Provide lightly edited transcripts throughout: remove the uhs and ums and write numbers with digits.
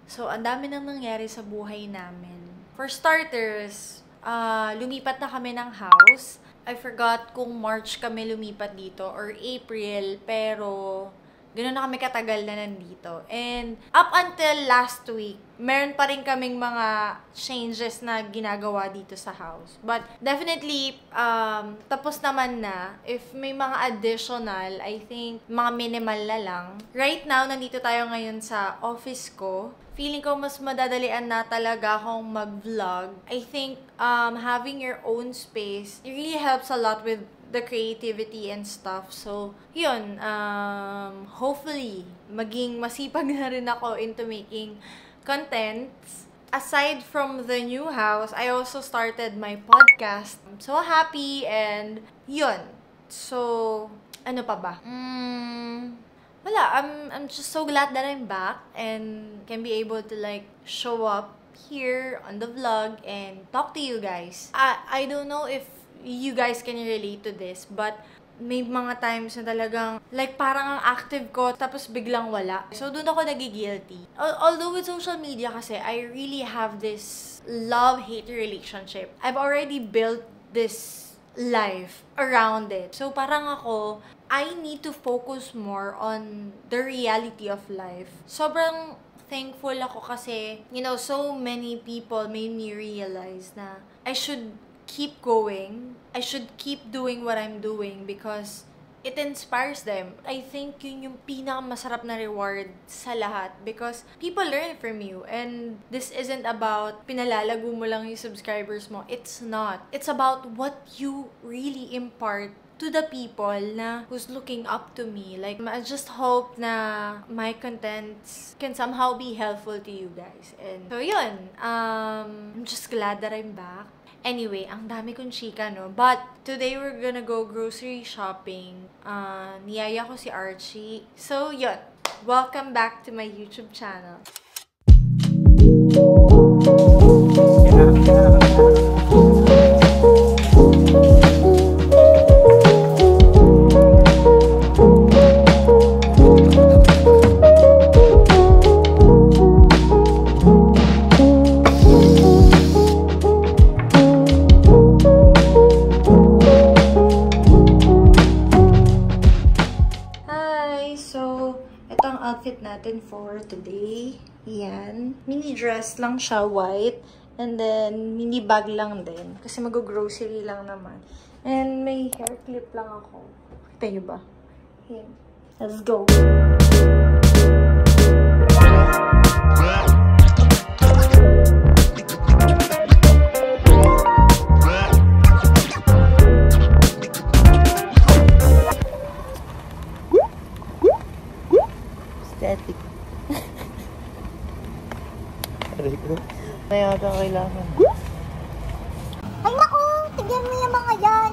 So, ang dami nang nangyari sa buhay namin. For starters, lumipat na kami ng house. I forgot kung March kami lumipat dito or April, pero ganoon na kami katagal na nandito. And up until last week, meron pa rin kaming mga changes na ginagawa dito sa house. But definitely, tapos naman na. If may mga additional, I think mga minimal na lang. Right now, nandito tayo ngayon sa office ko. Feeling ko mas madadalian na talaga akong mag-vlog. I think having your own space, it really helps a lot with the creativity and stuff. So, yun, hopefully, maging masipag na rin ako into making contents. Aside from the new house, I also started my podcast. I'm so happy and yun. So, ano pa ba? Wala, I'm just so glad that I'm back and can be able to like show up here on the vlog and talk to you guys. I don't know if you guys can relate to this, but may mga times na talagang like parang ang active ko tapos biglang wala. So doon ako nagigilty. Although with social media kasi, I really have this love-hate relationship. I've already built this life around it. So parang ako, I need to focus more on the reality of life. Sobrang thankful ako kasi, you know, so many people made me realize na I should keep going. I should keep doing what I'm doing because it inspires them. I think yun yung pinakamasarap na reward sa lahat because people learn from you and this isn't about pinalalago mo lang yung subscribers mo. It's not. It's about what you really impart to the people na who's looking up to me. Like, I just hope na my contents can somehow be helpful to you guys. And so yun, I'm just glad that I'm back. Anyway, ang dami kong chika, no? But today we're gonna go grocery shopping. Niyaya ko si Archie. So yun, welcome back to my YouTube channel. Outfit natin for today. Yan. Mini dress lang siya, white. And then, mini bag lang din. Kasi mag-grocery lang naman. And may hair clip lang ako. Kita nyo ba? Yan. Let's go! Aesthetic. Kaya ata kailangan. Ay naku! Tigyan mo yung mga yan!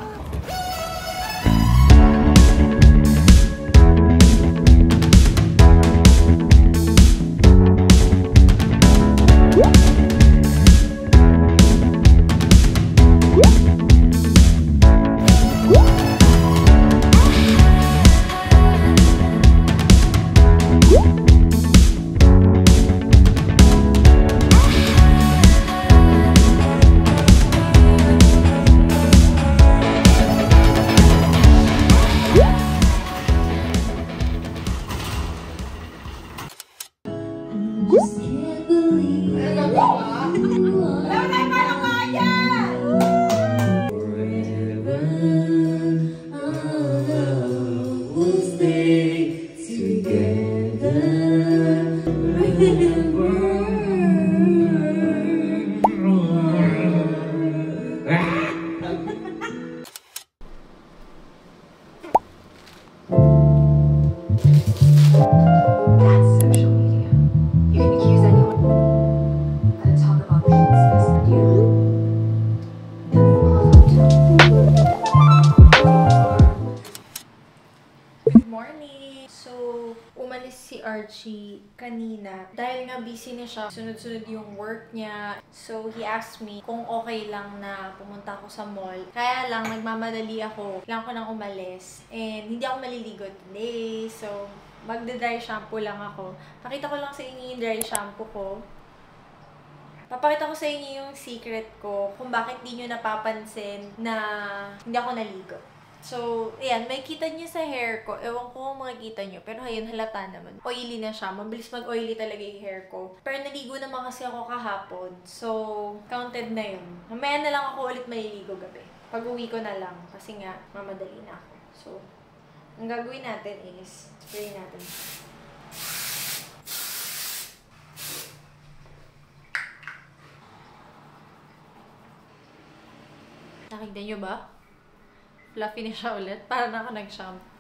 Archie kanina. Dahil nga busy na siya, sunod-sunod yung work niya. So, he asked me kung okay lang na pumunta ako sa mall. Kaya lang, nagmamadali ako. Kailangan ko nang umalis. And hindi ako maliligo today. So, magda-dry shampoo lang ako. Pakita ko lang sa inyo yung dry shampoo ko. Papakita ko sa inyo yung secret ko kung bakit di nyo napapansin na hindi ako naligo. So, ayan, may kita nyo sa hair ko. Ewan ko kung makikita nyo. Pero ayun, halata naman. Oily na siya. Mabilis mag-oily talaga yung hair ko. Pero naligo naman kasi ako kahapon. So, counted na yun. Mamaya na lang ako ulit maliligo gabi. Pag-uwi ko na lang. Kasi nga, mamadali na ako. So, ang gagawin natin is, spray natin. Nakikita nyo ba? Fluffy na siya ulit. Para na ako nag-shampoo.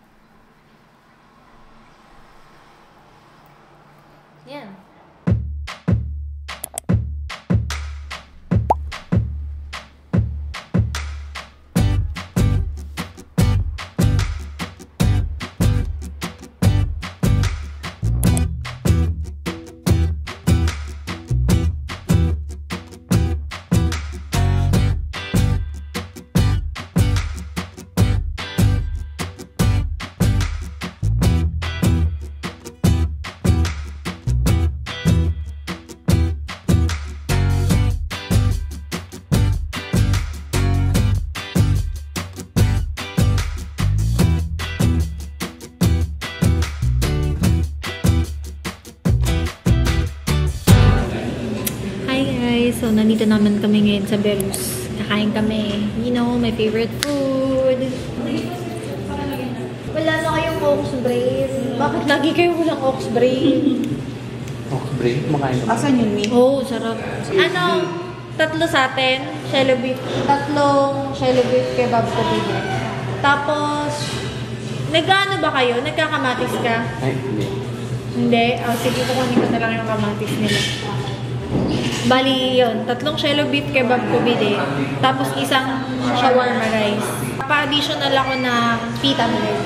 Yan. So, nandito naman kami ngayon sa Berus. Kakain kami. You know, my favorite food. Wala na kayong ox brain. Bakit lagi kayo walang ox brain? Ox brain? Makain naman. Asan yun, Mi? Oh, sarap. Ano? Tatlo sa atin. Shello beef. Tatlong shello beef kebab ko bigyan. Tapos, nag-ano ba kayo? Nagkakamatis ka? Ay, hindi. Hindi? Oh, sige, kukunin ko na lang yung kamatis nila. Bali, yun. Tatlong shello beef kebab ko bili. Tapos isang shawarma rice. Pa-additional ako ng pita bread.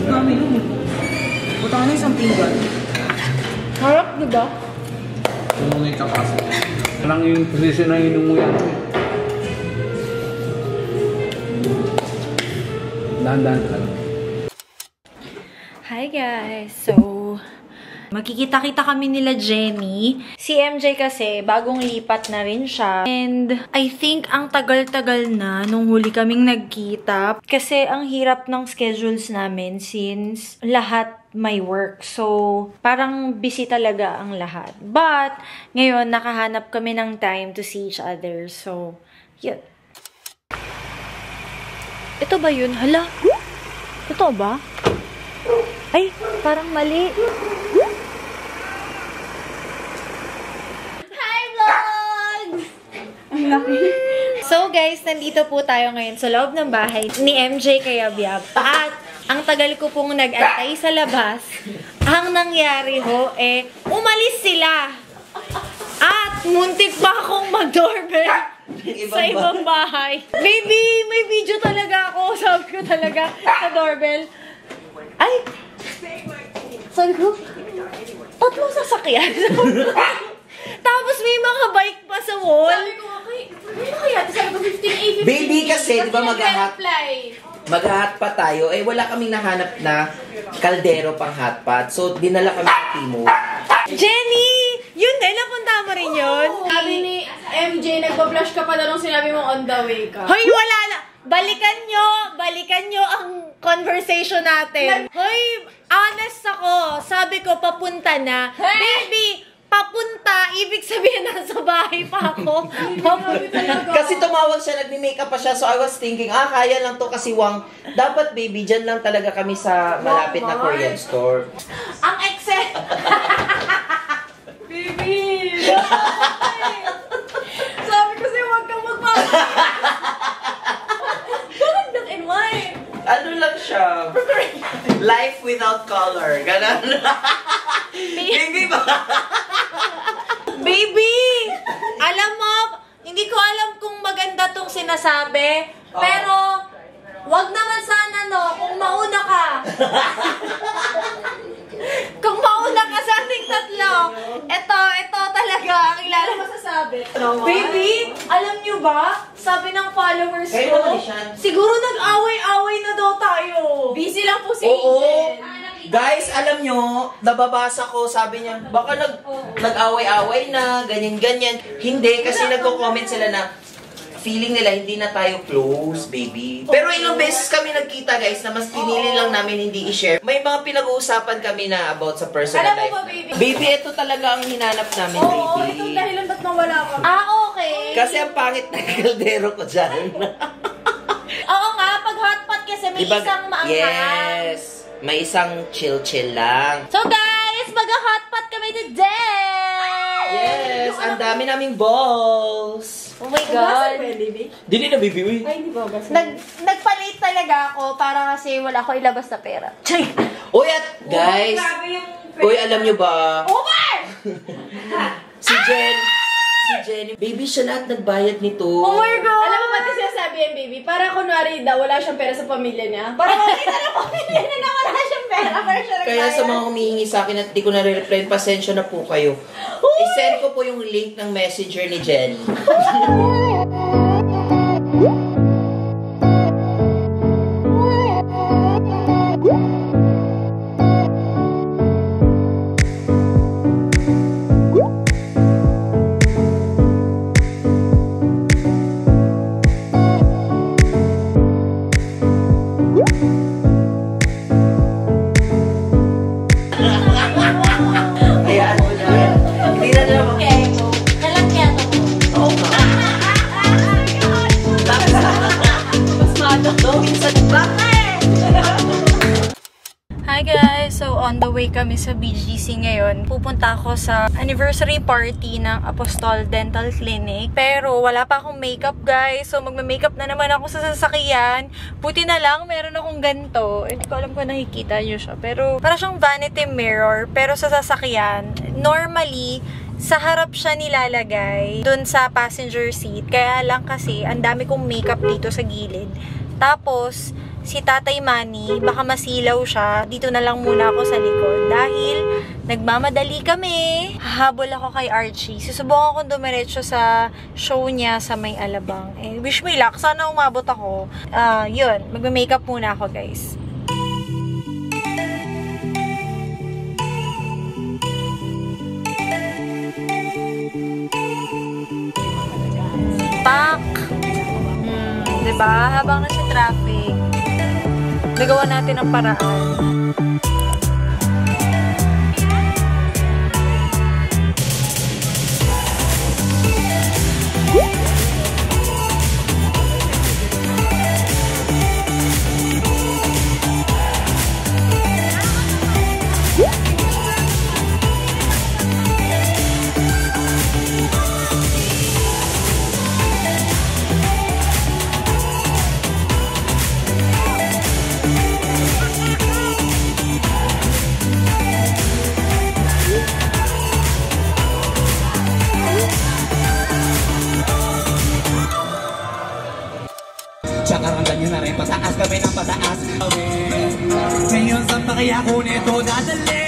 Dami yun. Butang na isang pinggan. Harap, diba? Kung may capacity. Parang yung position na inom mo yan. Dahan-dahan ka lang. Hi guys! So, magkikita-kita kami nila Jenny. Si MJ kasi, bagong lipat na rin siya. And I think ang tagal-tagal na nung huli kaming nagkita. Kasi ang hirap ng schedules namin since lahat may work. So, parang busy talaga ang lahat. But, ngayon, nakahanap kami ng time to see each other. So, yun. Ito ba yun? Hala? Totoo ba? Ay, parang mali. Hi, vlogs! So, guys, nandito po tayo ngayon sa loob ng bahay ni MJ Kayabyab. At ang tagal ko pong nag-antay sa labas. Ang nangyari ho, umalis sila. At muntik pa akong mag-doorbell sa ibang bahay. Baby, may video talaga ako. Sabi ko talaga sa doorbell. Ay! Sabi ko, tatlong sasakyan. Tapos may mga bike pa sa wall. Sabi ko, okay, ano kaya? Sabi ko, 15, 18, Baby kasi, di ba mag-hot pa tayo, wala kaming nahanap na kaldero pang hotpot. So, dinala kami sa Timo. Jenny! Yun din, napunta mo rin yun. Sabi ni MJ, nagpa-flash ka pala nung sinabi mo on the way ka. Hoy, wala na! Balikan nyo ang conversation natin. Hoy, honest ako. Sabi ko, papunta na. Baby, papunta, ibig sabihin nasa bahay pa ako. Kasi tumawag siya, nagme-makeup pa siya. So, I was thinking, kaya lang to kasi dapat baby, dyan lang talaga kami sa malapit na Korean store. Ang Excel! Baby! Sabi ko sa'yo, huwag kang magpapalala. Bakit black and white? Ano lang siya? Life without color. Ganon. Baby ba? Baby! Alam mo, hindi ko alam kung maganda tong sinasabi, pero wag naman sana, no, kung mauna ka. Kung mauna ka sa ating tatlo. Ito talaga ang ilala masasabi. Baby, alam nyo ba? Sabi ng followers Kayo ko, naman siya. siguro nag-away-away na daw tayo. Busy lang po si Oo. Angel. Guys, alam nyo, nababasa ko, sabi niya, baka nag-away-away na, ganyan-ganyan. Hindi, kasi nagko-comment sila na, feeling nila hindi na tayo close, baby. Pero ilang beses kami nagkita, guys, na mas pinili lang namin hindi i-share. May mga pinag-uusapan kami na about sa personal Alam mo life. ba, baby? Baby, ito talaga ang hinanap namin, Oo, baby. itong dahilan ba't nawala ka? Okay. Kasi ang pangit na kaldero ko dyan. Oo nga, pag hotpot kasi may isang maanghang. Yes. May isang chill-chill lang. So guys, mag-hotpot kami today! Yes, ang dami naming balls. Oh my Ugasan God. ba yan, baby? Dili na, baby. Ay, hindi ba ugasan? Nagpalit talaga ako para kasi wala ko ilabas na pera. Uy, at guys, Grabe yung... uy, alam nyo ba? Over! Si Jenny, baby, siya lahat nagbayad nito. Oh my God! Alam mo ba ito sinasabi yan, baby? Para kunwari daw, wala siyang pera sa pamilya niya. Para makita ng pamilya niya na wala siyang pera. Para siya Kaya sa mga humihingi sa akin at di ko nare-reply, pasensya na po kayo. I-send ko po yung link ng messenger ni Jenny. Ayan, hindi na naman. Nalagyan ako. Oo nga. No, minsan, bakit? Hi guys! So on the way kami sa BGC ngayon. Pupunta ako sa anniversary party ng Apostol Dental Clinic. Pero wala pa akong makeup guys. So magme-makeup na naman ako sa sasakyan. Buti na lang meron akong ganito. Hindi ko alam kung nakikita nyo siya. Pero para siyang vanity mirror. Pero sa sasakyan, normally, sa harap siya nilalagay dun sa passenger seat. Kaya lang kasi, ang dami kong makeup dito sa gilid. Tapos, si Tatay Manny, baka masilaw siya. Dito na lang muna ako sa likod. Dahil, nagmamadali kami. Hahabol ako kay Archie. Susubukan kong dumiretso sa show niya sa May Alabang. Wish me luck. Sana umabot ako. Yun. Magme-makeup muna ako, guys. Pak! Diba? Habang nasa traffic, nagawa natin ang paraan. Sakarangan nyo na rin, pataas kami ng pataas. Ngayon saan pa kaya ko nito dadali?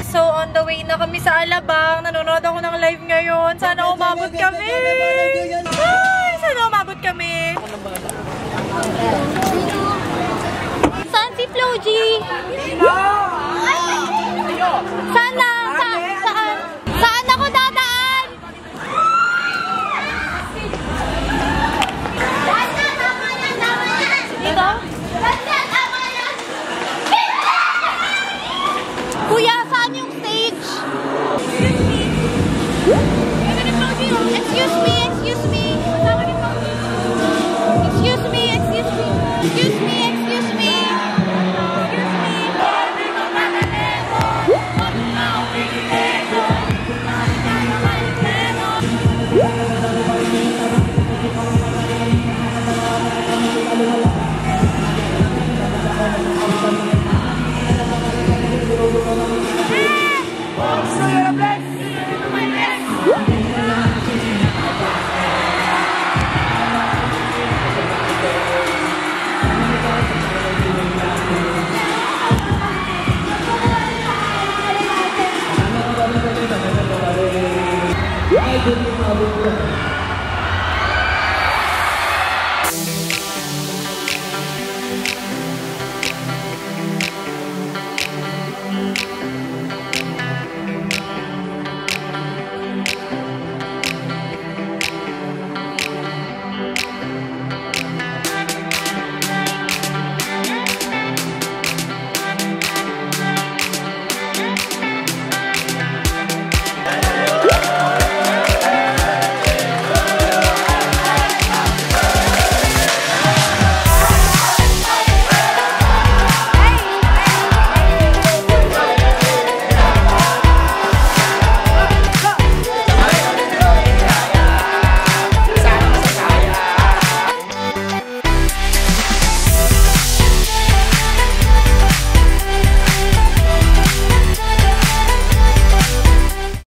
So, on the way na kami sa Alabang. Nanonood ako ng live ngayon. Sana umabot kami! Ay, sana umabot kami! Saan si Floji?